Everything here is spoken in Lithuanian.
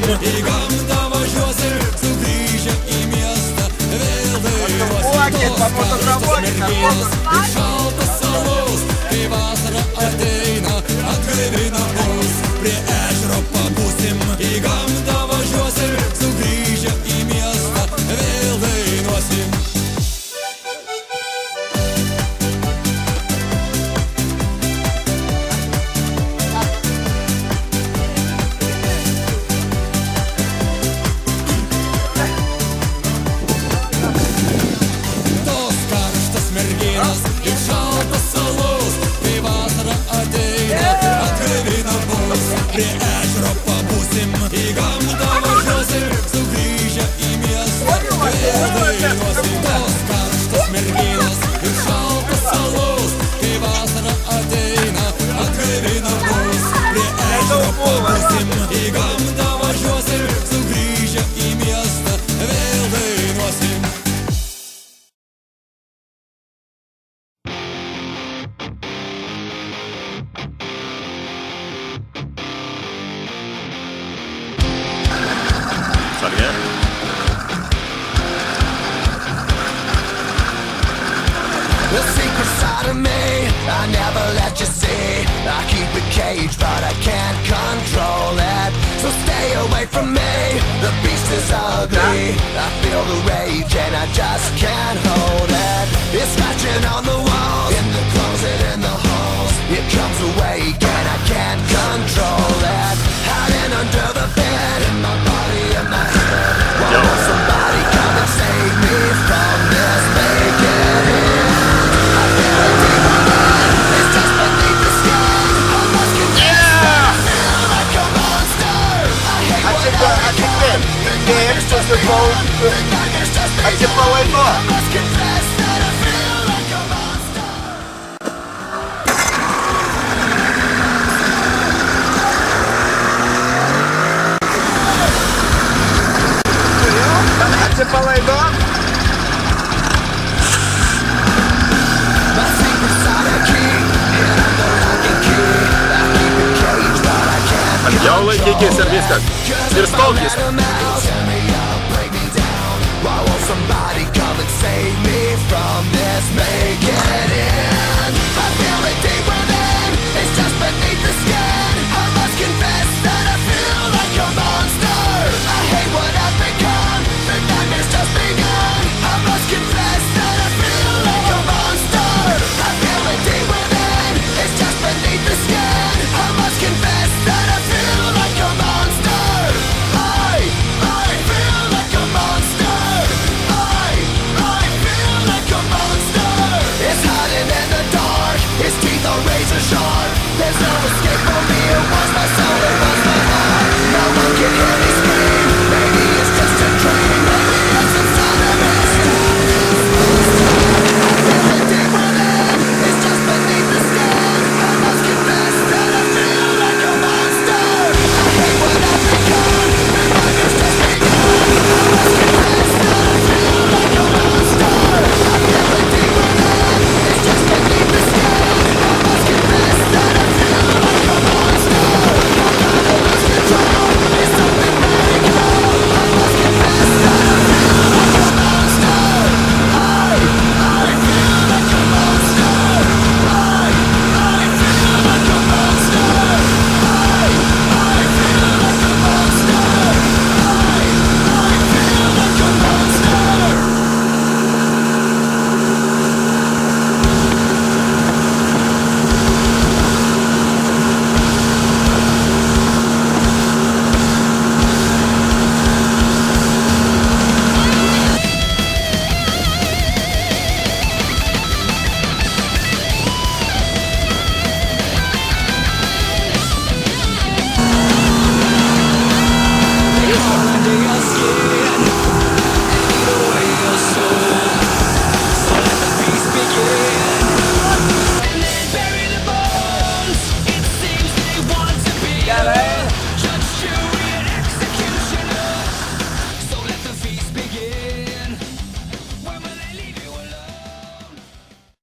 Į gamtą važiuosim, sugrįžę į miestą, vėl dainuosim tos merginos. Ir šaltas salus, kai vasara ateina, atgaivina mus, prie ežero pabūsim. Į gamtą važiuosim, sugrįžę į miestą, vėl dainuosim. Merginas ir šaltas salus, kai vasara ateina, atgaivina mus, prie ežero pabūsim. Į gamtą važiuosim, sugrįžę į miestą, vėl dainuosim. Tos karštos merginas ir šaltas salus, kai vasara ateina, atgaivina mus, prie ežero pabūsim. Į gamtą važiuosim, sugrįžę į miestą, vėl dainuosim. The secret side of me, I never let you see. I keep it caged, but I can't control it. So stay away from me, the beast is ugly. I feel the rage and I just can't hold it. It's scratching on the walls, in the closet, in the halls. It comes awake and I can't control it. Hiding under the bed, in my body, in my head. Why won't somebody come and save me from this? Make it end. А где полайно? А где полайно? Я улетите сервиска. Сверстолки. Why won't somebody come and save me from this? Make